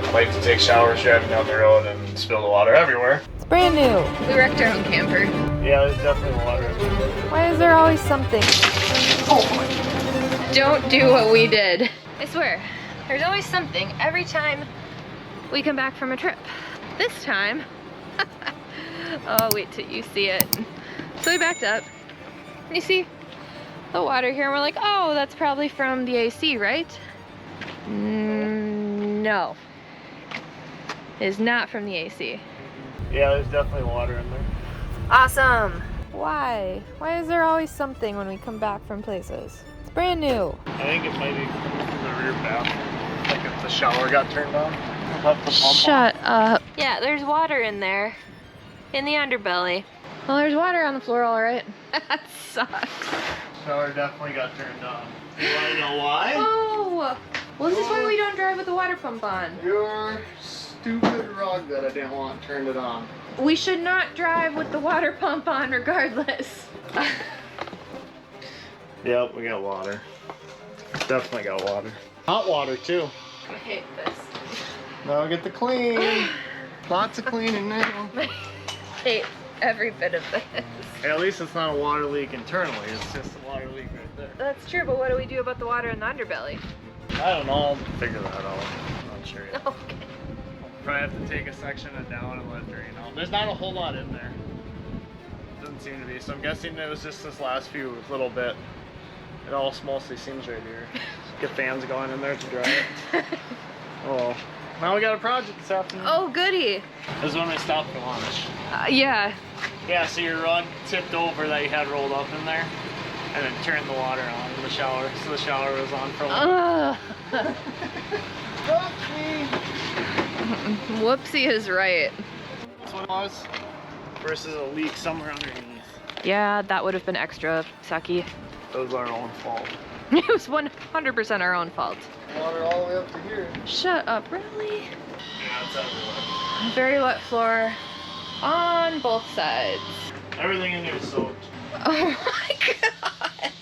I like to take showers driving down the road and spill the water everywhere. It's brand new. We wrecked our own camper. Yeah, there's definitely water everywhere. Why is there always something? Don't do what we did. I swear, there's always something every time we come back from a trip. This time, oh, wait till you see it. So we backed up, and you see the water here, and we're like, oh, that's probably from the AC, right? No. It is not from the AC. Yeah, there's definitely water in there. Awesome. Why? Why is there always something when we come back from places? It's brand new. I think it might be coming from the rear bathroom. Like if the shower got turned on. Left the pump Shut up. Yeah, there's water in there. In the underbelly. Well, there's water on the floor, all right. That sucks. on. Shower definitely got turned on. You want to know why? Oh! Well, this is why we don't drive with the water pump on. Your stupid rug that I didn't want turned it on. We should not drive with the water pump on regardless. Yep, we got water. Definitely got water. Hot water too. I hate this. Now we get the clean. Lots of cleaning now. I hate every bit of this. Hey, at least it's not a water leak internally. It's just a water leak right there. That's true, but what do we do about the water in the underbelly? I don't know. I'll figure that out. I'm not sure yet. Okay. Probably have to take a section of it down and let it drain out. There's not a whole lot in there. Doesn't seem to be. So I'm guessing it was just this last few little bit. It all mostly seems right here. Get fans going in there to dry it. Oh, now we got a project this afternoon. Oh, goody. This is when we stopped for lunch. Yeah. Yeah, so your rug tipped over that you had rolled up in there, and it turned the water on in the shower. So the shower was on for a while. Whoopsie is right. That's what it was. Versus a leak somewhere underneath. Yeah, that would have been extra sucky. That was our own fault. It was 100% our own fault. Water all the way up to here. Shut up, really? Yeah, it's everywhere. Very wet floor on both sides. Everything in here is soaked. Oh my god.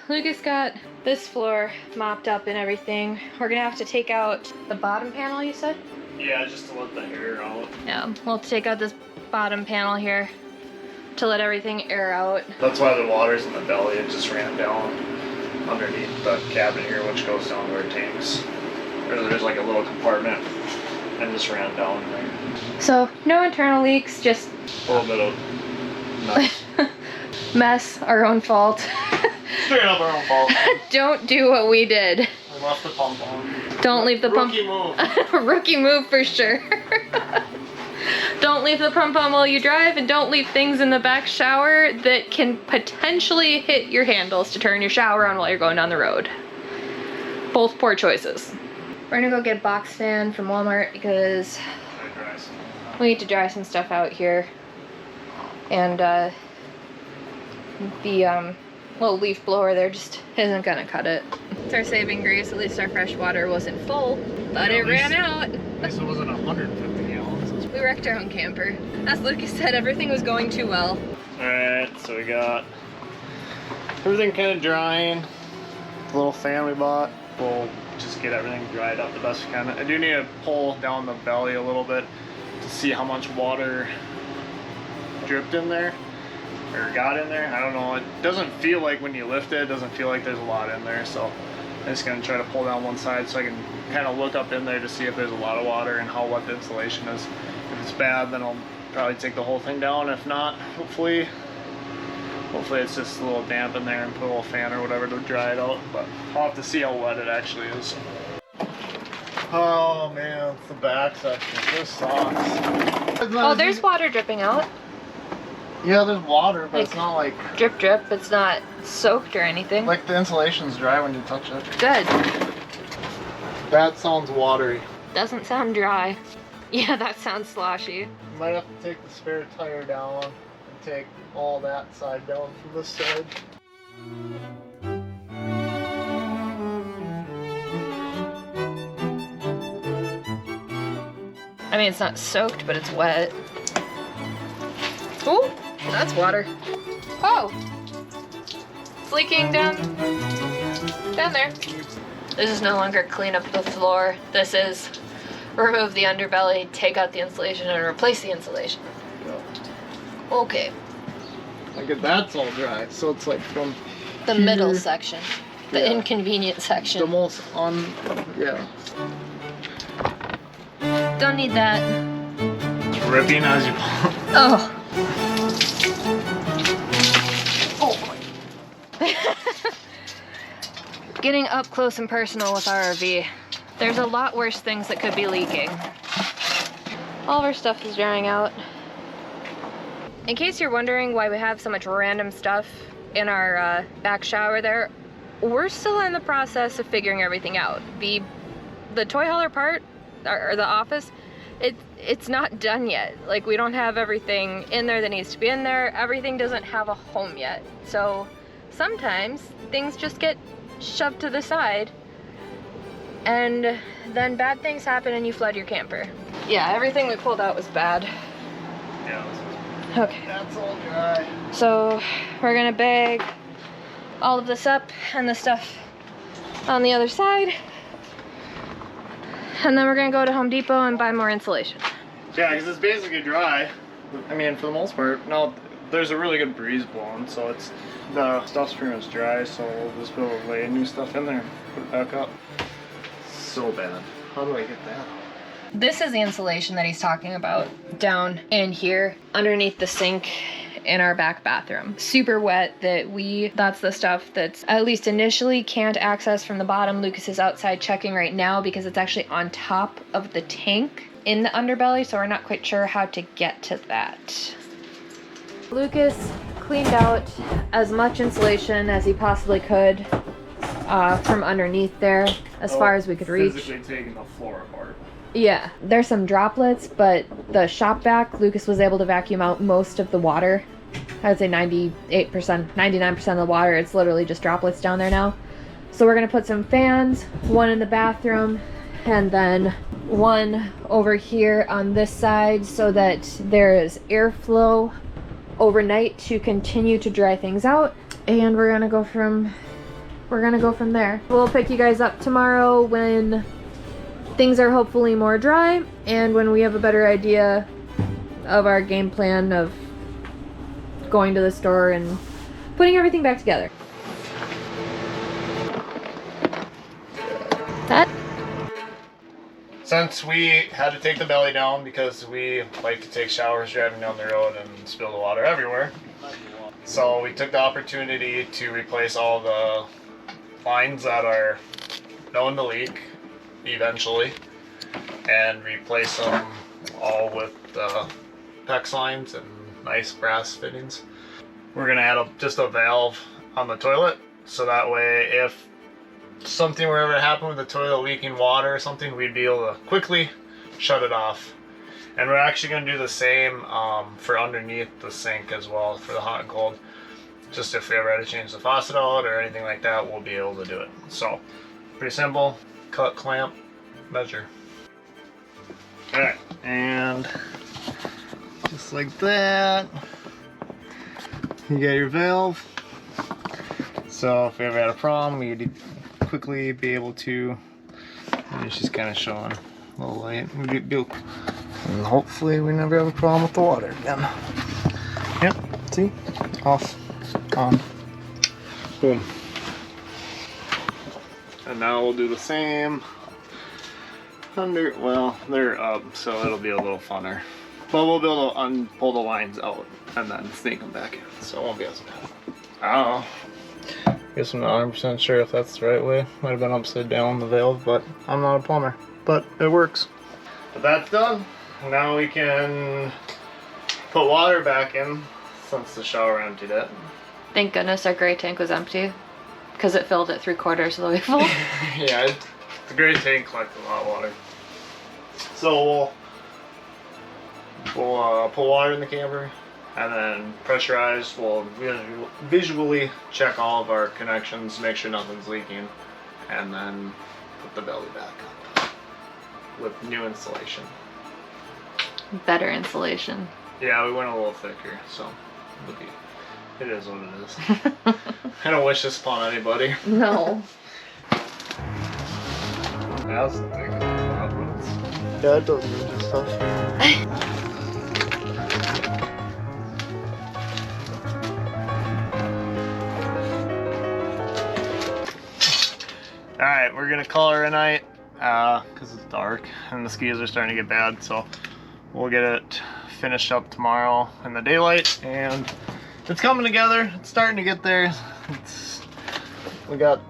Lucas got this floor mopped up and everything. We're gonna have to take out the bottom panel, you said? Yeah, just to let the air out. Yeah, we'll have to take out this bottom panel here to let everything air out. That's why the water's in the belly. It just ran down underneath the cabin here, which goes down to our tanks. There's like a little compartment and just ran down there. So, no internal leaks, just A little bit of mess. mess, our own fault. Straight up our own fault. Don't do what we did. We left the pump on. Don't leave the pump. Rookie move. Rookie move for sure. Don't leave the pump on while you drive, and don't leave things in the back shower that can potentially hit your handles to turn your shower on while you're going down the road. Both poor choices. We're gonna go get a box fan from Walmart because we need to dry some stuff out here. And the little leaf blower there just isn't gonna cut it. It's our saving grace. At least our fresh water wasn't full, but it ran out. At least it wasn't 150 gallons. We wrecked our own camper. As Lucas said, everything was going too well. Alright, so we got everything kind of drying. The little fan we bought. We'll just get everything dried up the best we can. I do need to pull down the belly a little bit to see how much water dripped in there or got in there. I don't know. It doesn't feel like when you lift it, it doesn't feel like there's a lot in there. So I'm just going to try to pull down one side so I can kind of look up in there to see if there's a lot of water and how wet the insulation is. If it's bad, then I'll probably take the whole thing down. If not, hopefully it's just a little damp in there and put a little fan or whatever to dry it out. But I'll have to see how wet it actually is. Oh man, it's the back section. This sucks. Oh, there's water dripping out. Yeah, there's water, but Like- it's not like Drip, drip. It's not soaked or anything. like the insulation's dry when you touch it. Good. That sounds watery. Doesn't sound dry. Yeah, that sounds sloshy. You might have to take the spare tire down and take all that side down from this side. I mean, it's not soaked, but it's wet. Ooh, that's water. Oh! It's leaking down there. This is no longer clean up the floor. This is remove the underbelly, take out the insulation, and replace the insulation. Okay. Like that's all dry, so it's like from The here, middle section. The Yeah. inconvenient section. the most yeah. Don't need that. Ripping as you pull. Oh. Oh boy. Getting up close and personal with our RV. There's a lot worse things that could be leaking. All of our stuff is drying out. In case you're wondering why we have so much random stuff in our back shower there, we're still in the process of figuring everything out. The toy hauler part, or the office, it's not done yet. Like, we don't have everything in there that needs to be in there. Everything doesn't have a home yet. So sometimes things just get shoved to the side and then bad things happen and you flood your camper. Yeah, everything we pulled out was bad. Yeah. Okay. That's all dry. So we're gonna bag all of this up and the stuff on the other side. And then we're gonna go to Home Depot and buy more insulation. Yeah, because it's basically dry. I mean, for the most part. No, there's a really good breeze blowing, so it's the stuff's pretty much dry. So we'll just be able to lay new stuff in there, put it back up. So bad. How do I get that? This is the insulation that he's talking about down in here underneath the sink in our back bathroom. Super wet that's the stuff that's at least initially can't access from the bottom. Lucas is outside checking right now because it's actually on top of the tank in the underbelly, so we're not quite sure how to get to that. Lucas cleaned out as much insulation as he possibly could from underneath there as far as we could reach. Physically taking the floor apart. Yeah, there's some droplets, but the shop vac, Lucas was able to vacuum out most of the water. I'd say 98%, 99% of the water. It's literally just droplets down there now. So we're gonna put some fans, one in the bathroom, and then one over here on this side so that there is airflow overnight to continue to dry things out. And we're gonna go from there. We'll pick you guys up tomorrow when things are hopefully more dry and when we have a better idea of our game plan of going to the store and putting everything back together. That? Since we had to take the belly down because we like to take showers driving down the road and spill the water everywhere, so we took the opportunity to replace all the lines that are known to leak eventually and replace them all with PEX lines and nice brass fittings. We're gonna add just a valve on the toilet so that way if something were ever to happen with the toilet leaking water or something, we'd be able to quickly shut it off. And we're actually gonna do the same for underneath the sink as well for the hot and cold. Just if we ever had to change the faucet out or anything like that, we'll be able to do it. So pretty simple, cut, clamp, measure. Alright, and just like that, you got your valve. So if we ever had a problem, you'd quickly be able to, and it's just kind of showing a little light, and hopefully we never have a problem with the water again. Yep, see? Off, on, boom. And now we'll do the same under, well, they're up, so it'll be a little funner. But we'll be able to pull the lines out and then sneak them back in, so it won't be as bad. I don't know. Guess I'm not 100% sure if that's the right way. Might have been upside down the valve, but I'm not a plumber. But it works. But that's done. Now we can put water back in since the shower emptied it. Thank goodness our gray tank was empty because it filled it 3/4 of the way full. Yeah, the gray tank collected a lot of water. So we'll put water in the camper and then pressurize. We'll visually check all of our connections, make sure nothing's leaking, and then put the belly back up with new insulation. Better insulation. Yeah, we went a little thicker, so it is what it is. I don't wish this upon anybody. No. I was thinking about it. Yeah, it does move and stuff. Alright, we're gonna call her a night because it's dark and the skis are starting to get bad, so we'll get it finished up tomorrow in the daylight, and it's coming together. It's starting to get there. We got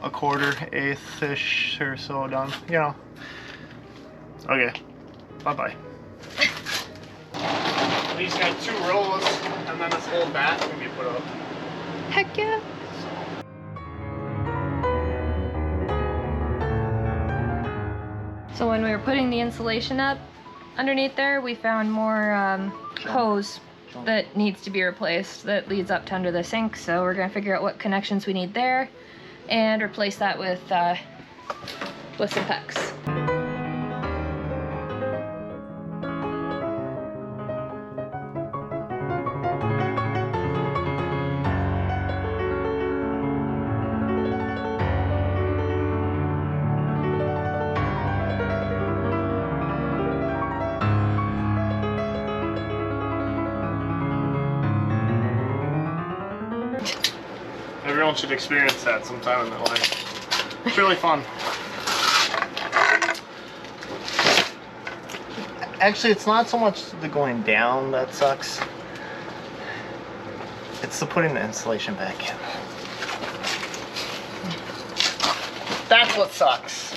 a quarter, eighth-ish or so done, you know. Okay, bye-bye. We just got 2 rows, and then this whole bat can be put up. Heck yeah. So when we were putting the insulation up underneath there, we found more hose that needs to be replaced that leads up to under the sink. So we're gonna figure out what connections we need there and replace that with some PEX. Everyone should experience that sometime in their life. It's really fun. Actually, it's not so much the going down that sucks. It's the putting the insulation back in. That's what sucks.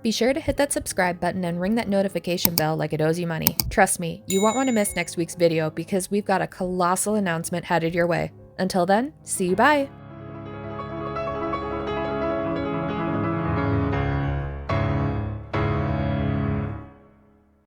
Be sure to hit that subscribe button and ring that notification bell like it owes you money. Trust me, you won't want to miss next week's video because we've got a colossal announcement headed your way. Until then, see you bye!